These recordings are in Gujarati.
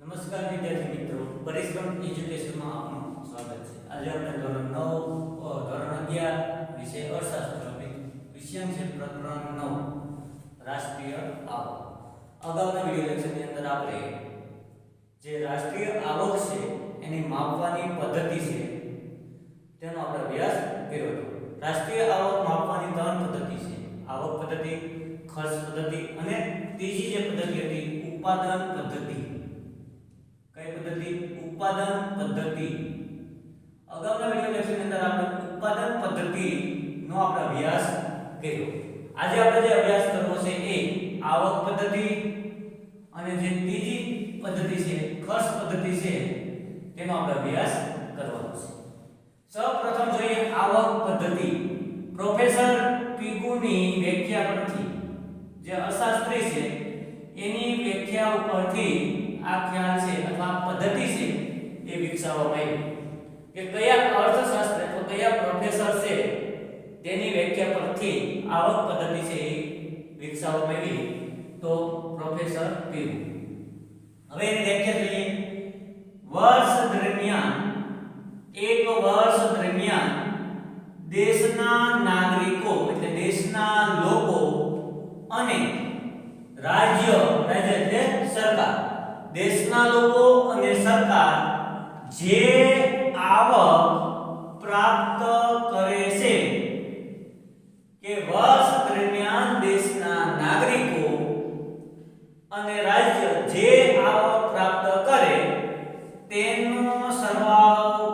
નમસ્કાર વિદ્યાર્થી મિત્રો, પરિશ્રમ એજ્યુકેશનમાં આપનું સ્વાગત છે. આજે આપણે ધોરણ 9 ધોરણ 11 વિષય અર્થશાસ્ત્ર વિષયાંક છે પ્રકરણ 9 રાષ્ટ્રીય આવક. અગાઉના વિડિયો લેક્ચરની અંદર આપણે જે રાષ્ટ્રીય આવક છે એની માપવાની પદ્ધતિ છે તેનો આપણે અભ્યાસ કર્યો હતો. રાષ્ટ્રીય આવક માપવાની ત્રણ પદ્ધતિ છે: આવક પદ્ધતિ, ખર્ચ પદ્ધતિ અને ત્રીજી જે પદ્ધતિ હતી ઉત્પાદન પદ્ધતિ. કઈ પદ્ધતિ? ઉત્પાદન પદ્ધતિ. અગાઉના વિડિયો લેક્ચરની અંદર આપણે ઉત્પાદન પદ્ધતિનો આપણે અભ્યાસ કર્યો. આજે આપણે જે અભ્યાસ કરવો છે એ આવક પદ્ધતિ અને જે ત્રીજી પદ્ધતિ છે ખર્ચ પદ્ધતિ છે તેનો આપણે અભ્યાસ કરવાનો છે. સૌપ્રથમ જોઈએ આવક પદ્ધતિ. પ્રોફેસર પીગુની વ્યાખ્યા પરથી, જે અર્થશાસ્ત્રી છે એની વ્યાખ્યા ઉપરથી આ ખ્યાલ છે અથવા પદ્ધતિ છે એ વિકસાવવામાં આવી કે કયા અર્થશાસ્ત્ર અથવા કયા પ્રોફેસર છે તેની વ્યાખ્યા પરથી આવક પદ્ધતિ છે એ વિકસાવવામાં આવી તો પ્રોફેસર પીગુ. હવે એની વ્યાખ્યા જોઈએ. વર્ષ દરમિયાન, એક વર્ષ દરમિયાન દેશના નાગરિકો એટલે દેશના લોકો અને રાજ્ય એટલે સરકાર, દેશના લોકો અને સરકાર જે આવક પ્રાપ્ત કરે છે કે વર્ષ દરમિયાન દેશના નાગરિકો અને રાજ્ય જે આવક પ્રાપ્ત કરે તેનો સરવાળો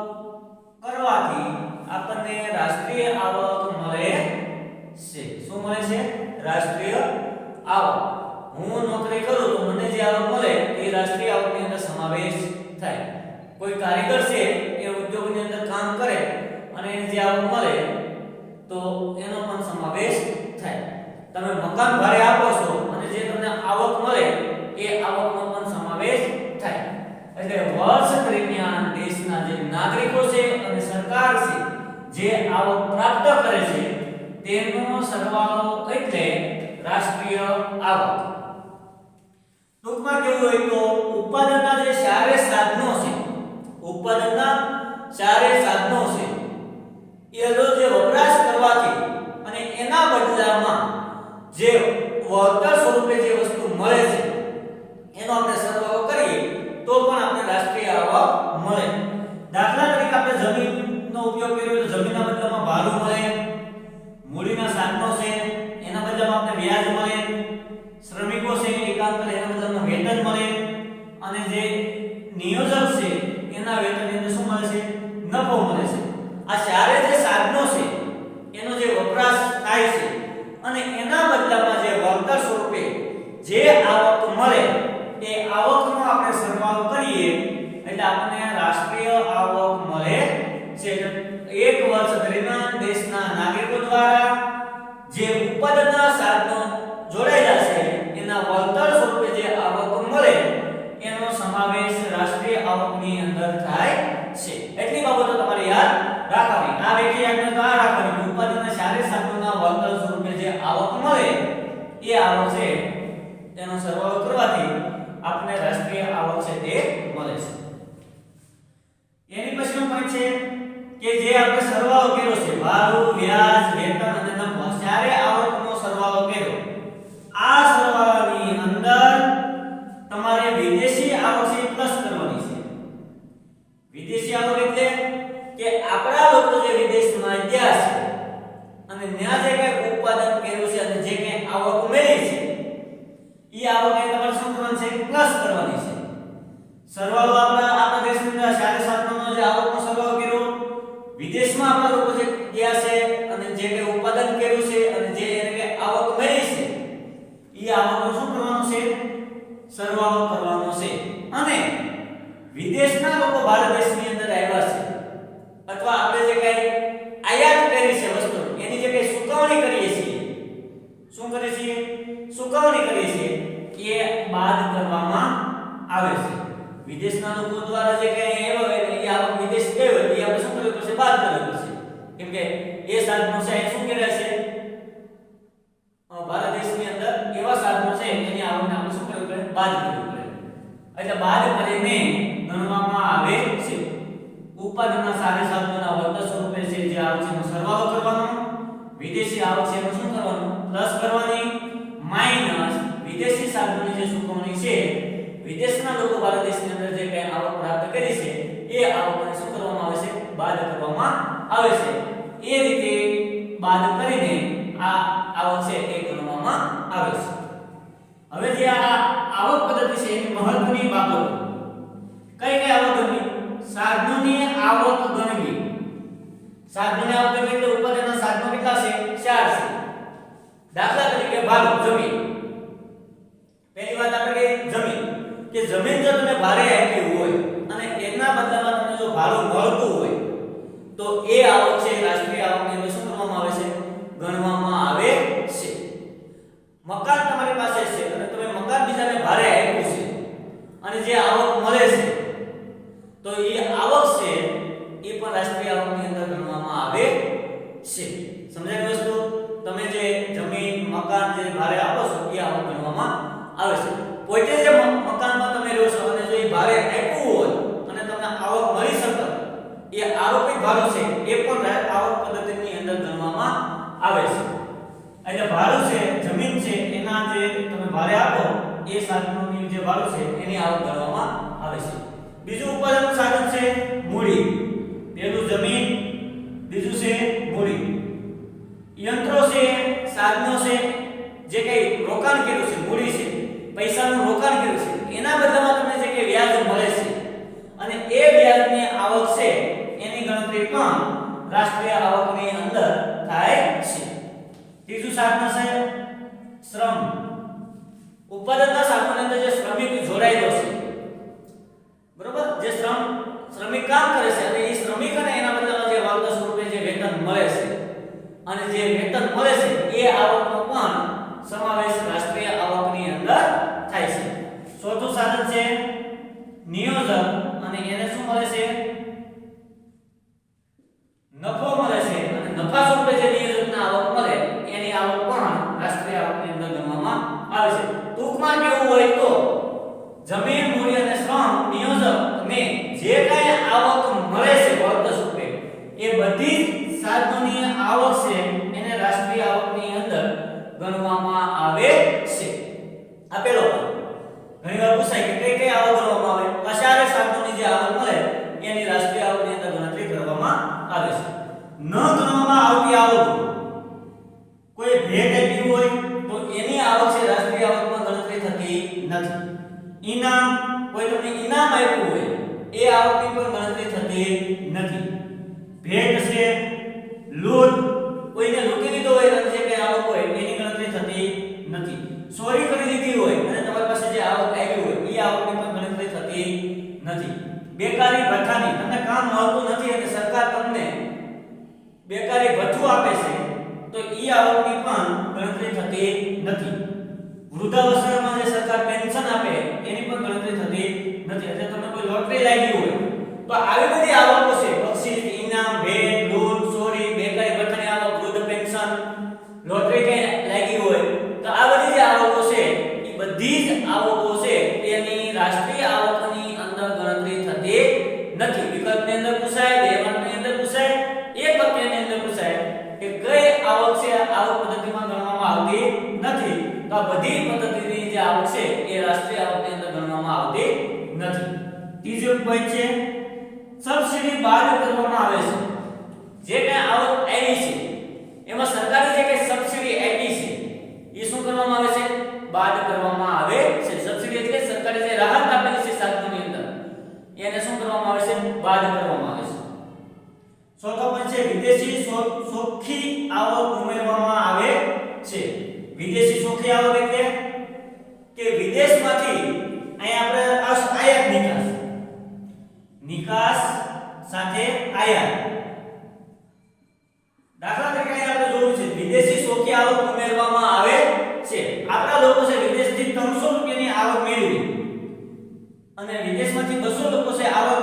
કરવાથી આપણને રાષ્ટ્રીય આવક મળે છે. શું મળે છે? રાષ્ટ્રીય આવક. હું નોકરી કરું તો મને જે આવક મળે એ રાષ્ટ્રીય આવકની અંદર સમાવેશ થાય. કોઈ કારીગર છે એ ઉદ્યોગની અંદર કામ કરે અને એને જે આવક મળે તો એનો પણ સમાવેશ થાય. તમે મકાન ભાડે આપો છો અને જે તમને આવક મળે એ આવકનો પણ સમાવેશ થાય. એટલે વર્ષ દરમિયાન દેશના જે નાગરિકો છે અને સરકાર છે જે આવક પ્રાપ્ત કરે છે તેનો સરવાળો એટલે રાષ્ટ્રીય આવક. ટૂંકમાં કેવું હોય તો ઉત્પાદનના જે ચારે સાધનો છે, ઉત્પાદનના ચારે સાધનો છે એનો જે વપરાશ કરવાથી અને એના બદલામાં જે વળતર સ્વરૂપે જે વસ્તુ મળે છે એનો આપણે સરવાળો કરીએ તો પણ આપણે રાષ્ટ્રીય આવક મળે. દાખલા તરીકે આપણે જમીનનો ઉપયોગ કર્યો તો જમીનના બદલામાં ભાડું મળે, મૂડીના સાધનો છે એના બદલામાં આપણે વ્યાજ મળે, શ્રમિકો છે એ કામ કરે એના બદલામાં વેતન મળે અને જે નિયોજક છે એના વેતનની અંદર શું મળે છે? નફો મળે છે. આ ચારે જે સાધનો છે એનો જે વપરાશ થાય છે અને એના બદલામાં જે વળતર સ્વરૂપે જે આવક મળે એ આવકનો આપણે સરવાળો કરીએ એટલે આપણને રાષ્ટ્રીય આવક મળે છે. એક વર્ષ દરમિયાન દેશના નાગરિકો દ્વારા જે ઉત્પાદનના સાધનો જોડાયેલા છે એના વળતર સ્વરૂપે જે આવક મળે એનો સમાવેશ રાષ્ટ્રીય આવકની અંદર થાય છે. એટલી બાબતો તમારે યાદ રાખવાની. આ વ્યાખ્યા આપણે બહાર રાખવાની. ઉત્પાદનના ચારે સાધનોના વળતર સ્વરૂપે જે આવક મળે એ આવક છે તેનો સરવાળો કરવાથી આપણે રાષ્ટ્રીય આવક છે તે મળે છે. એની પછીનો પોઈન્ટ છે કે જે આપણે સરવાળો કર્યો છે ભાડું, વ્યાજ, વેતન અને નફો, ચારે આવકનો સરવાળો કર્યો. આ સરવાળાની અંદર તમારે વિદેશી આવક છે પ્લસ કરવાની છે. વિદેશી આવક એટલે કે આપણા લોકો જે વિદેશમાં ગયા છે અને ત્યાં જે કંઈ ઉત્પાદન કર્યું છે અને જે કંઈ આવક મેળવી છે એ આવક એ તમારે શું કરવાની છે? પ્લસ કરવાની છે. સરવાળો આપણા દેશના ચારે સાધનોનો જે આવકનો સરવાળો કર્યો, વિદેશમાં આપણા લોકો જે ગયા છે અને જે કંઈ ઉત્પાદન કર્યું છે અને જે એને આવક મેળવી છે એ આવકનો શું કરવાનો છે? સરવાળો કરવાનો છે. અને વિદેશના લોકો ભારત દેશની અંદર આવ્યા છે અથવા આપણે જે કંઈ આયાત કરી છે વસ્તુ એની જે કંઈ ચૂકવણી કરીએ છીએ, શું કરીએ છીએ? ચૂકવણી કરીએ છીએ એ બાદ કરવામાં આવે છે. વિદેશના લોકો દ્વારા જે કંઈ આવ્યો હોય એ આવક વિદેશ ગઈ હોય એ આપણે શું કરવું પડશે? બાદ કરવું પડશે. કેમ કે એ સાધનો છે શું કરે છે? ભારત દેશની અંદર એવા સાધનો છે એની આવકને આપણે શું કરવું પડે? બાદ કરવું પડે. એટલે બાદ કરીને ગણવામાં આવે છે. ઉત્પાદનના સારી સાધનોના વર્ગ સ્વરૂપે છે જે આવક છે એનો સરવાળો કરવાનો, વિદેશી આવક છે એનું શું કરવાનું પ્લસ કરવાની, માઈનસ વિદેશી સાધનોની જે ચૂકવણી છે, વિદેશના લોકો ભારત દેશની અંદર જે કઈ આવક પ્રાપ્ત કરી છે એ આવકને શું કરવામાં આવે છે બાદ કરવામાં આવે છે. એ રીતે બાદ કરીને આ આવક છે એ ગણવામાં આવે છે. હવે જે આ આવક પદ્ધતિ છે એની મહત્વની બાબતો કઈ કઈ આવક ગણવી, સાધનોની આવક ગણવી. સાધનોની આવક ગણવી એટલે ઉત્પાદનના સાધનો કેટલા છે 4 છે. દાખલા તરીકે ભાડું જમીન. પહેલી વાત આપણે જમીન કે જમીન જો તમે ભાડે આપી હોય અને એના બદલામાં તમને જો ભાડું મળતું હોય તો એ આવક છે રાષ્ટ્રીય આવકની અંદર શું કરવામાં આવે છે ગણવામાં આવે છે. મકાન તમારી પાસે છે અને તમે મકાન બીજાને ભાડે આપ્યું છે અને જે આવક મળે છે તો એ આવક છે એ પણ રાષ્ટ્રીય આવકની અંદર ગણવામાં આવે છે. સમજાય વસ્તુ? તમે જે જમીન મકાન જે ભાડે આપો છો એ આવક ગણવામાં આવે છે. પોતે જે મકાનમાં તમે રહો છો અને જો એ ભાડે આપ્યું હોય અને તમને આવક મળી શકે એ આરોપિત ભાડું છે એ પણ આવક પદ્ધતિની અંદર ગણવામાં આવે છે. એટલે ભાડું છે જમીન છે એના જે તમે ભાડે આપો એ સાધનોની જે ભાડું છે એની આવક ગણવામાં આવે છે. બીજું ઉત્પાદનનું સાધન છે મૂડી. પહેલું જમીન, બીજું છે મૂડી. યંત્રો છે, સાધનો છે, જે કઈ રોકાણ કર્યું છે મૂડી છે, પૈસાનું રોકાણ કર્યું છે એના બદલામાં તમને જે કઈ વ્યાજ મળે છે અને એ વ્યાજની આવક છે એની ગણતરી પણ રાષ્ટ્રીય આવકની અંદર થાય છે. ત્રીજું સાધન છે શ્રમ. ઉત્પાદનના સાધનોની અંદર જે શ્રમિક જોડાયેલો છે, બરોબર, જે શ્રમિક કામ કરે છે અને એ શ્રમિક અને એના બદલામાં જે વર્ગ સ્વરૂપે જે વેતન મળે છે અને જે વેતન મળે છે એ આવકનો પણ સમાવેશ રાષ્ટ્રીય આવકની અંદર થાય છે. ચોથું સાધન છે નિયોજક અને એને શું મળે છે નફો મળે છે અને નફા સ્વરૂપે જે નિયોજકના આવક મળે એની આવક પણ રાષ્ટ્રીય આવકની અંદર ગણવામાં આવે છે. ટૂંકમાં કેવું હોય તો જમીન, મૂડી અને શ્રમ, નિયોજક ને જે કાંઈ આવક મળે છે વર્ગ સ્વરૂપે એ બધી સાધનોની આવક છે એને રાષ્ટ્રીય આવકની અંદર ગણવામાં આવે છે. આ પેલો ઘણીવાર પૂછાય કે કઈ કઈ આવક ગણવામાં આવે. કશારે સાધનોની જે આવક મળે એની રાષ્ટ્રીય આવકની અંદર ગણતરી કરવામાં આવે છે. ન ગણવામાં આવતી આવક કોઈ ભેટ આપી હોય તો એની આવક છે રાષ્ટ્રીય આવકમાં ગણતરી થતી નથી. ઇનામ, કોઈ તમને ઇનામ આપ્યું હોય એ આવકની પણ ગણતરી થતી નથી. ભેટ છે, લૂંટ, કોઈને લૂંટી લીધો હોય અને જે કઈ આવક હોય એની ગણતરી થતી નથી. ચોરી કરી લીધી હોય અને તમારી પાસે જે આવક આવી હોય એ આવકની પણ ગણતરી થતી નથી. બેકારી ભથ્થાની, તમને કામ મળતું નથી અને સરકાર તમને બેકારી ભથ્થું આપે છે તો એ આવકની પણ ગણતરી થતી નથી. વૃદ્ધાવસ્થામાં જે સરકાર પેન્શન આપે એની પણ ગણતરી થતી નથી. એટલે તમને કોઈ લોટરી લાગી હોય તો આવી બધી આવકો છે, બક્ષિસ, ઇનામ, ભેટ, લૂંટ, ચોરી, બેકારી ભથ્થાની આવક, વૃદ્ધ પેન્શન, લોટરી કે લાગી હોય તો આ બધી જે આવકો છે એ બધી જ આવકો છે એની રાષ્ટ્રીય આવકની અંદર ગણતરી થતી નથી. વિકલ્પની અંદર પૂછાય, બેમાંકની અંદર પૂછાય, એક વાક્યની અંદર પૂછાય કે કઈ આવક છે આવક પદ્ધતિમાં ગણવામાં આવતી નથી. તો આ બધી પદ્ધતિની જે આવક છે એ રાષ્ટ્રીય આવકની અંદર ગણવામાં આવતી નથી. ત્રીજો પોઈન્ટ છે સબસિડી બાદ કરવામાં આવે છે. જે કઈ આવક આવી છે એમાં સરકારે જે કઈ સબસિડી આપી છે એ શું કરવામાં આવે છે બાદ કરવામાં આવે છે. સબસિડી એટલે સરકારે જે રાહત આપેલી છે સાધનોની અંદર એને શું કરવામાં આવે છે બાદ કરવામાં આવે છે. ચોથો પોઈન્ટ છે વિદેશી ચોખ્ખી આવક ઉમેરવામાં આવે છે. વિદેશી ચોખ્ખી આવક એટલે કે વિદેશમાંથી અહીંયા આપણે આયાત નિકાસ સાથે આયાત. દાખલા તરીકે આપણે જોયું છે વિદેશી ચોખ્ખી આવક ઉમેરવામાં આવે છે. આપણા લોકો છે વિદેશથી 300 રૂપિયાની આવક મેળવી અને વિદેશમાંથી 200 લોકો છે આવક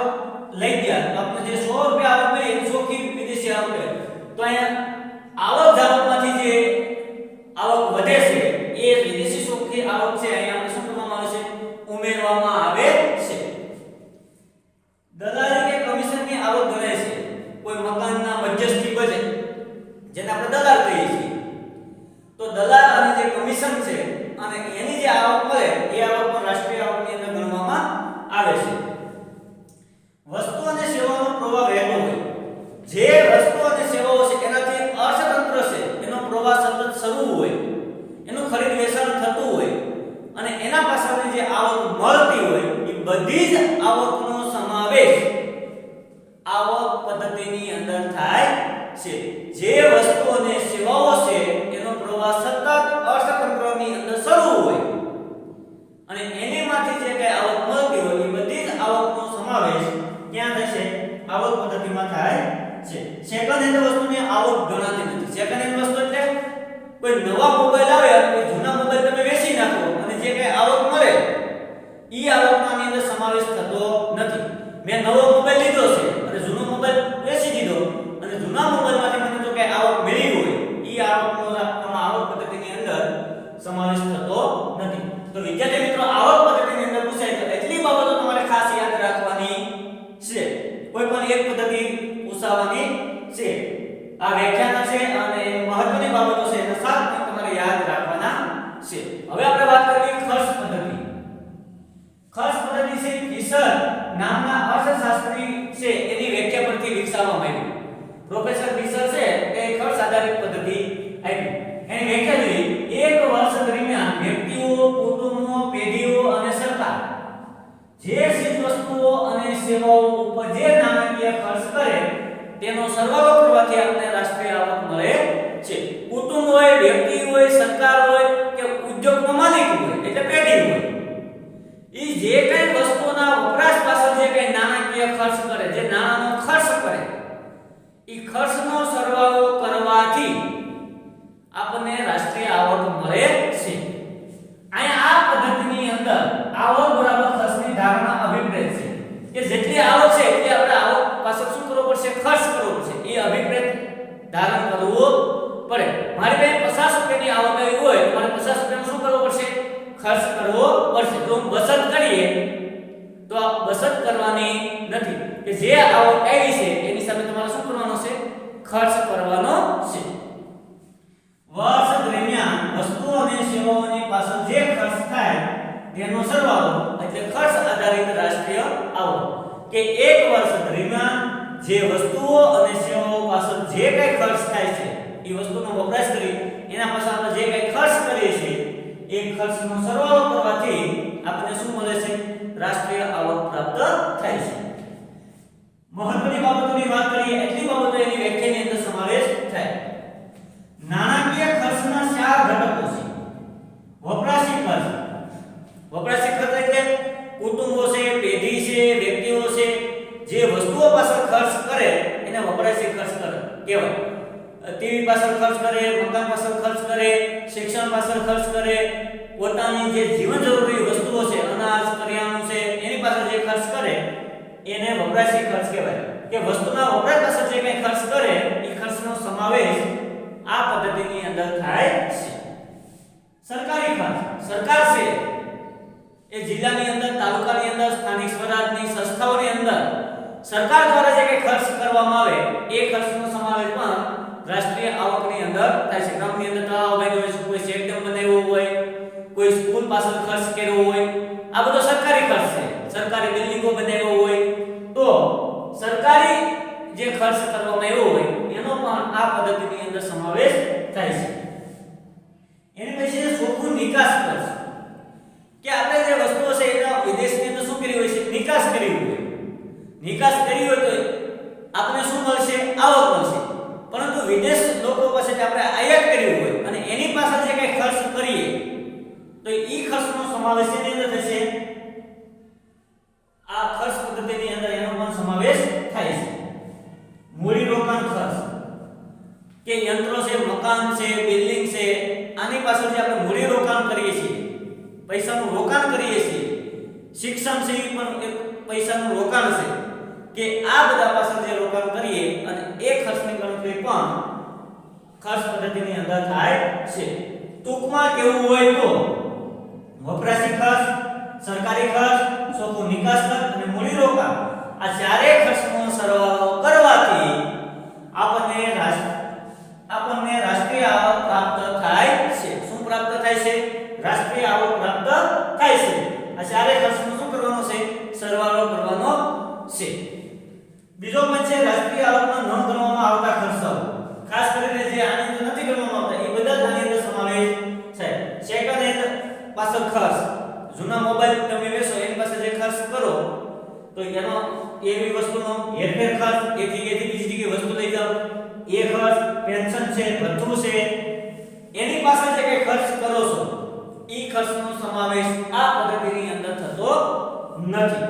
લઈ ગયા તો આપણે જે 100 રૂપિયા આવક મળી એ ચોખ્ખી વિદેશી આવક છે. તો અહીંયા આવક જાવકમાંથી જે આવક વધે છે એ વિદેશી ચોખ્ખી આવક છે અહીંયા આપણે શું કરવામાં આવે છે ઉમેરવામાં આવે જેને આપણે દલાલ કહીએ છીએ. તો દલાલ અને જે કમિશન છે અને એની જે આવક મળે એ આવક પણ રાષ્ટ્રીય આવકની અંદર ગણવામાં આવે છે. વસ્તુ અને સેવાઓનો પ્રવાહ વહેતો હોય. જે વસ્તુ અને સેવાઓ છે એનાથી અર્થતંત્ર છે એનો પ્રવાહ સતત શરૂ હોય, એનું ખરીદ વેચાણ થતું હોય અને એના પાસેની જે આવક મળતી હોય એ બધી જ આવકનો સમાવેશ આવક પદ્ધતિની અંદર થાય છે. જે વસ્તુ અને સેવાઓ છે એનો પ્રવાહ સતત અર્થતંત્રની અંદર શરૂ હોય અને એનીમાંથી જે કઈ આવક મળતી હોય એ બધી જ આવકનો સમાવેશ ક્યાં થશે? આવક પદ્ધતિમાં થાય છે. સેકન્ડ હેન્ડ વસ્તુની આવક ગણાતી નથી. સેકન્ડ હેન્ડ વસ્તુ એટલે કોઈ નવા મોબાઈલ આવે અને જૂના મોબાઈલ તમે વેચી નાખો અને જે કઈ આવક મળે ઈ આવકનો આની અંદર સમાવેશ થતો નથી. મેં નવો મોબાઈલ લીધો છે અને જૂનો મોબાઈલ વેચી દીધો અને જૂના મોબાઈલમાંથી મને જો કઈ આવક મળી હોય ઈ આવકનો આમાં આવક પદ્ધતિની અંદર સમાવેશ થતો નથી. તો વિદ્યાર્થી મિત્રો આવક પદ્ધતિની અંદર પૂછાય તો એટલી બાબતો તમારે ખાસ યાદ રાખવાની છે. કોઈ પણ એક પદ્ધતિ પૂછવાની છે. આ વ્યાખ્યાન છે અને મહત્વની બાબતો છે એને સાત તમારે યાદ રાખવાના છે. હવે આપણે વાત કરીએ ખર્ચ પદ્ધતિ. ખર્ચ પદ્ધતિ છે ફિશર નામના અર્થશાસ્ત્રી છે એની વ્યાખ્યા પરથી વિકસાવવામાં આવી. પ્રોફેસર ફિશર છે એ ખર્ચ આધારિત પદ્ધતિ આપી. એની વ્યાખ્યા જોઈ. એક વર્ષ દરમિયાન વ્યક્તિઓ, કુટુંબો, પેઢીઓ અને સરકાર જે ચીજવસ્તુઓ અને સેવાઓ ઉપર જે નાણાકીય ખર્ચ કરે તેનો સરવાળો કરવાથી આપણને રાષ્ટ્રીય આવક મળે છે. કુટુંબ હોય, વ્યક્તિ હોય, સરકાર હોય કે ઉદ્યોગનો માલિક હોય એટલે પેઢી હોય, ઈ જે કઈ વસ્તુના વપરાશ પાછળ જે કઈ નાણાકીય ખર્ચ કરે, જે નાણાંનો ખર્ચ કરે, ઈ ખર્ચનો સરવાળો કરવાથી આપણને રાષ્ટ્રીય આવક મળે છે. અહીંયા આ પદ્ધતિની અંદર આવક બરાબર ખર્ચની ધારણા અભિપ્રેત છે કે જેટલી આવક છે એટલી આપણે આવક પાછળ શું કરવો પડશે? ખર્ચ કરવો પડશે. એ અભિપ્રેત ધારણ કરવું પડે. મારી પાસે 50 રૂપિયાની આવક આવી હોય તો મારે 50 રૂપિયાનું શું કરવું પડશે? ખર્ચ કરવો પડશે. તો બચત કરીએ તો આ બચત કરવાની નથી કે જે આવક આવી છે એની સામે તમારે શું કરવાનો છે? ખર્ચ કરવાનો છે. વર્ષ દરમિયાન વસ્તુઓ અને સેવાઓની પાછળ જે ખર્ચ થાય તેનો સરવાળો એટલે ખર્ચ આધારિત રાષ્ટ્રીય આવક. કે એક વર્ષ દરમિયાન જે વસ્તુઓ અને સેવાઓ પાછળ જે કઈ ખર્ચ થાય છે એ વસ્તુનો વપરાશ કરી એના પાછળ આપણે જે કઈ ખર્ચ કરીએ છીએ એ ખર્ચનો સરવાળો કરવાથી આપણને શું મળે છે? રાષ્ટ્રીય આવક પ્રાપ્ત થાય છે. મહત્વની બાબતોની વાત કરીએ એટલી બાબતો એની વ્યાખ્યાની અંદર સમાવેશ થાય. નાણાકીય ખર્ચના 4 ઘટકો છે. વપરાશી ખર્ચ. વપરાશી ખર્ચ એટલે કુટુંબો છે, પેઢી છે, વ્યક્તિઓ છે જે વસ્તુઓ પાછળ ખર્ચ કરે એને વપરાશી ખર્ચ કહેવાય. ટીવી પાછળ ખર્ચ કરે, મકાન પાછળ ખર્ચ કરે, શિક્ષણ પાછળ ખર્ચ કરે, પોતાની જે જીવન જરૂરી વસ્તુઓ છે, અનાજ, કરિયાણું છે એની પાછળ જે ખર્ચ કરે એને વપરાશી ખર્ચ કહેવાય. કે વસ્તુના વપરાશ પાછળ જે કંઈ ખર્ચ કરે એ ખર્ચનો સમાવેશ આ પદ્ધતિની અંદર થાય છે. સરકારી ખર્ચ. સરકાર છે એ જિલ્લાની અંદર, તાલુકાની અંદર, સ્થાનિક સ્વરાજની સંસ્થાઓની અંદર સરકાર દ્વારા જે કંઈ ખર્ચ કરવામાં આવે એ ખર્ચનો સમાવેશ પણ રાષ્ટ્રીય આવકની અંદર થાય છે. ગામની અંદર તળાવ બાંધ્યો હોય, કોઈ ચેકડેમ બનાવ્યો હોય, કોઈ સ્કૂલ પાછળ ખર્ચ કર્યો હોય, આ બધો સરકારી ખર્ચ છે. સરકારી બિલ્ડિંગો બનાવ્યો હોય તો સરકારી જે ખર્ચ કરવામાં આવ્યો હોય એનો પણ આ પદ્ધતિની અંદર સમાવેશ થાય છે. એની પછી ચોખ્ખું નિકાસ ખર્ચ. કે આપણે જે વસ્તુઓ છે એના વિદેશની અંદર શું કરી હોય છે? નિકાસ કરી હોય. નિકાસ કરી હોય તો આપણે શું મળશે? આવક મળશે. પરંતુ વિદેશ લોકો પાસેથી આપણે આયાત કર્યું હોય અને એની પાછળ જે કંઈ ખર્ચ કરીએ તો ઈ ખર્ચનો સમાવેશ એની અંદર થશે. આ ખર્ચ પદ્ધતિની અંદર એનો પણ સમાવેશ થાય છે. મૂડી રોકાણ ખર્ચ. કે યંત્રો છે, મકાન છે, બિલ્ડિંગ છે, આની પાછળ જે આપણે મૂડી રોકાણ કરીએ છીએ, પૈસાનું રોકાણ કરીએ છીએ, શિક્ષણ છે એ પણ એક પૈસાનું રોકાણ છે કે આ બધા પાછળ જે રોકાણ કરીએ અને એ ખર્ચની ગણતરી પણ ખર્ચ પદ્ધતિની અંદર થાય છે. ટૂંકમાં કેવું હોય તો વપરાશી ખર્ચ, સરકારી ખર્ચ, ચોખ્ખું નિકાસ ખર્ચ અને મૂડી રોકાણ આ ચારે ખર્ચનો સરવાળો કરવાથી આપણને છે, ભથ્થું છે, એની પાસે જે કઈ ખર્ચ કરો છો ઈ ખર્ચનો સમાવેશ આ પદ્ધતિની અંદર થતો નથી.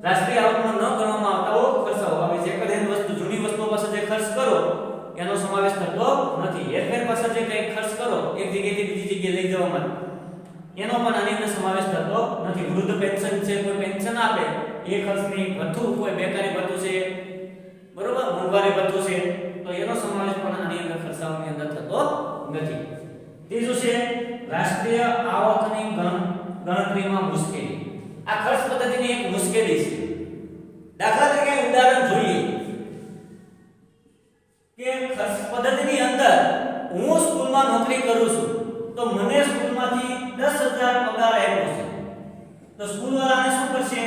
રાષ્ટ્રીય આવકમાં ન ગણવામાં આવતા ખર્ચાઓ આવે છે. એક જ વસ્તુ જૂની વસ્તુઓ પાસે જે ખર્ચ કરો એનો સમાવેશ થતો નથી. હેરફેર પાસે જે કઈ ખર્ચ કરો એક જગ્યાએથી બીજી જગ્યાએ લઈ જવા માટે એનો પણ આની અંદર સમાવેશ થતો નથી. વૃદ્ધ પેન્શન છે, કોઈ પેન્શન આપે એ ખર્ચની, ભથ્થું કોઈ બેકારી ભથ્થું છે, બરોબર, મોંઘવારી ભથ્થું છે, તો એનો સમાવેશ પણ આની અંદર ખર્ચાઓની અંદર થતો નથી. ત્રીજું છે રાષ્ટ્રીય આવકની ગણતરીમાં મુશ્કેલી. આ ખર્ચ પદ્ધતિની એક મુશ્કેલી છે. દાખલા તરીકે ઉદાહરણ જોઈએ કે ખર્ચ પદ્ધતિની અંદર હું સ્કૂલમાં નોકરી કરું છું તો મને સ્કૂલમાંથી 10,000 પગાર આપ્યો છે, તો સ્કૂલ વાળાને શું કરશે?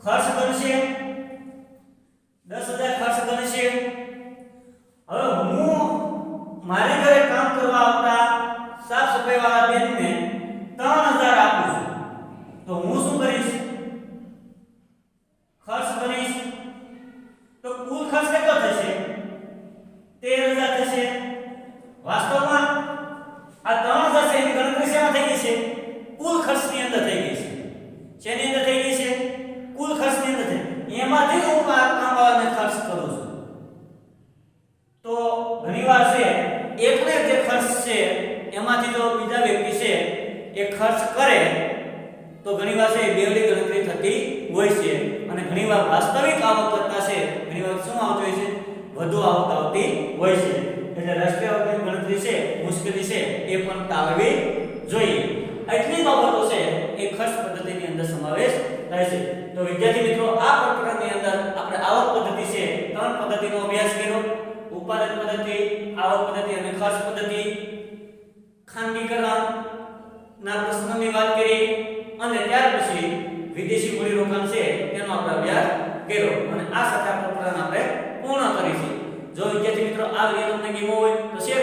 ખર્ચ ગણશે, 10,000 ખર્ચ ગણશે. હવે હું મારી ઘરે કામ કરવા આવતા સાફ સફાઈ વાળા બેનને 3,000 આપું છું, તો હું શું કરીશ? ખર્ચ ગણીશ. તો કુલ ખર્ચ કેટલો થશે? 13,000 થશે. વાસ્તવમાં આ 3,000 છે એની ગણતરી શેમાં થઈ ગઈ છે? કુલ ખર્ચની અંદર થઈ ગઈ છે. શેની અંદર થઈ ગઈ છે? કુલ ખર્ચની અંદર થઈ. એમાંથી હું આ કામવાળાને ખર્ચ કરું છું. તો ઘણીવાર છે એકને જે ખર્ચ છે એમાંથી જો બીજા વ્યક્તિ છે એ ખર્ચ કરે તો ઘણીવાર છે બેવડી ગણતરી થતી હોય છે, અને ઘણીવાર વાસ્તવિક આવક કરતા છે ઘણીવાર શું આવતું હોય છે? વધુ આવક આવતી હોય છે. એટલે રાષ્ટ્રીય આવકની ગણતરી છે મુશ્કેલી છે એ પણ ટાળવી જોઈએ. એટલી બાબતો છે એ ખર્ચ પદ્ધતિની અંદર સમાવેશ થાય છે. તો વિદ્યાર્થી મિત્રો, આ પ્રકરણની અંદર આપણે આવક પદ્ધતિ છે ત્રણ પદ્ધતિનો અભ્યાસ કર્યો. ઉત્પાદન પદ્ધતિ, આવક પદ્ધતિ અને ખર્ચ પદ્ધતિ. ખાનગીકરણ ના પ્રશ્નોની વાત કરી અને ત્યાર પછી વિદેશી મૂડીરોકાણ છે તેનો આપણે અભ્યાસ કર્યો, અને આ સાથે આ પ્રકરણ આપણે પૂર્ણ કરીશું. જો વિદ્યાર્થી મિત્રો આ વિડિયો તમને ગમ્યો હોય તો શેર